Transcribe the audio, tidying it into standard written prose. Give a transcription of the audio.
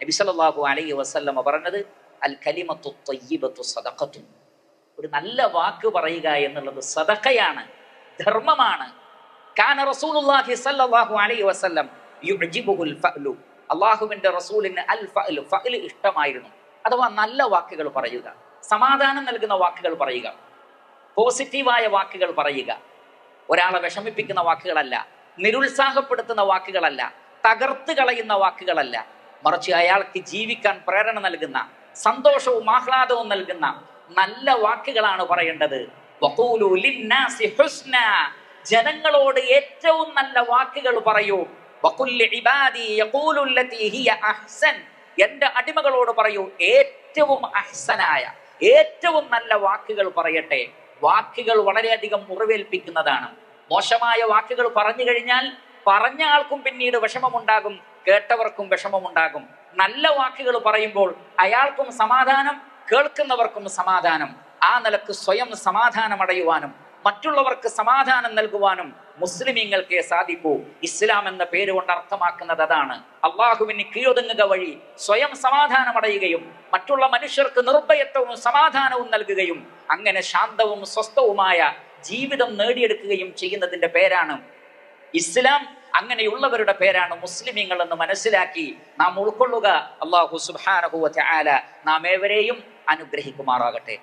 നബി സല്ലല്ലാഹു അലൈഹി വസല്ലമ പറഞ്ഞത് അൽ കലിമത്തു ത്വയ്യിബത്തു സദഖത്തുൻ, ഒരു നല്ല വാക്ക് പറയുക എന്നുള്ളത് സദഖയാണ്, ധർമ്മമാണ്. കാന റസൂലുള്ളാഹി സ്വല്ലല്ലാഹു അലൈഹി വസല്ലം യുഅ്ജിബുൽ ഫഅലു, അല്ലാഹുവിന്റെ റസൂലിന് അൽ ഫഅലു, ഫഅൽ ഇഷ്ടമായിരുന്നു. അഥവാ നല്ല വാക്കുകൾ പറയുക, സമാധാനം നൽകുന്ന വാക്കുകൾ പറയുക, പോസിറ്റീവായ വാക്കുകൾ പറയുക. ഒരാളെ വിഷമിപ്പിക്കുന്ന വാക്കുകളല്ല, നിരുത്സാഹപ്പെടുത്തുന്ന വാക്കുകളല്ല, തകർത്ത് കളയുന്ന വാക്കുകളല്ല, മറിച്ച് അയാൾക്ക് ജീവിക്കാൻ പ്രേരണ നൽകുന്ന, സന്തോഷവും ആഹ്ലാദവും നൽകുന്ന നല്ല വാക്കുകളാണ് പറയേണ്ടത്. വഖൂലു ലിന്നാസി ഹുസ്നാ, ജനങ്ങളോട് ഏറ്റവും നല്ല വാക്കുകൾ പറയൂ. വഖുൽ ഇബാദി യഖൂലു ലതി ഹിയ അഹ്സൻ, എന്റെ അടിമകളോട് പറയൂ ഏറ്റവും അഹ്സനായ, ഏറ്റവും നല്ല വാക്കുകൾ പറയട്ടെ. വാക്കുകൾ വളരെയധികം മുറിവേൽപ്പിക്കുന്നതാണ്. മോശമായ വാക്കുകൾ പറഞ്ഞു കഴിഞ്ഞാൽ പറഞ്ഞ ആൾക്കും പിന്നീട് വിഷമമുണ്ടാകും, കേട്ടവർക്കും വിഷമമുണ്ടാകും. നല്ല വാക്കുകൾ പറയുമ്പോൾ അയാൾക്കും സമാധാനം, കേൾക്കുന്നവർക്കും സമാധാനം. ആ നിലക്ക് സ്വയം സമാധാനമടയുവാനും മറ്റുള്ളവർക്ക് സമാധാനം നൽകുവാനും മുസ്ലിമീങ്ങൾക്കേ സാധിക്കൂ. ഇസ്ലാം എന്ന പേര് കൊണ്ട് അർത്ഥമാക്കുന്നത് അതാണ്. അള്ളാഹുവിന് കീഴൊതുങ്ങുക വഴി സ്വയം സമാധാനമടയുകയും മറ്റുള്ള മനുഷ്യർക്ക് നിർഭയത്വവും സമാധാനവും നൽകുകയും അങ്ങനെ ശാന്തവും സ്വസ്ഥവുമായ ജീവിതം നേടിയെടുക്കുകയും ചെയ്യുന്നതിന്റെ പേരാണ് ഇസ്ലാം. അങ്ങനെയുള്ളവരുടെ പേരാണ് മുസ്ലിമീങ്ങൾ എന്ന് മനസ്സിലാക്കി നാം ഉൾക്കൊള്ളുക. അല്ലാഹു സുബ്ഹാനഹു വ തആല നാം ഏവരെയും അനുഗ്രഹിക്കുമാറാകട്ടെ.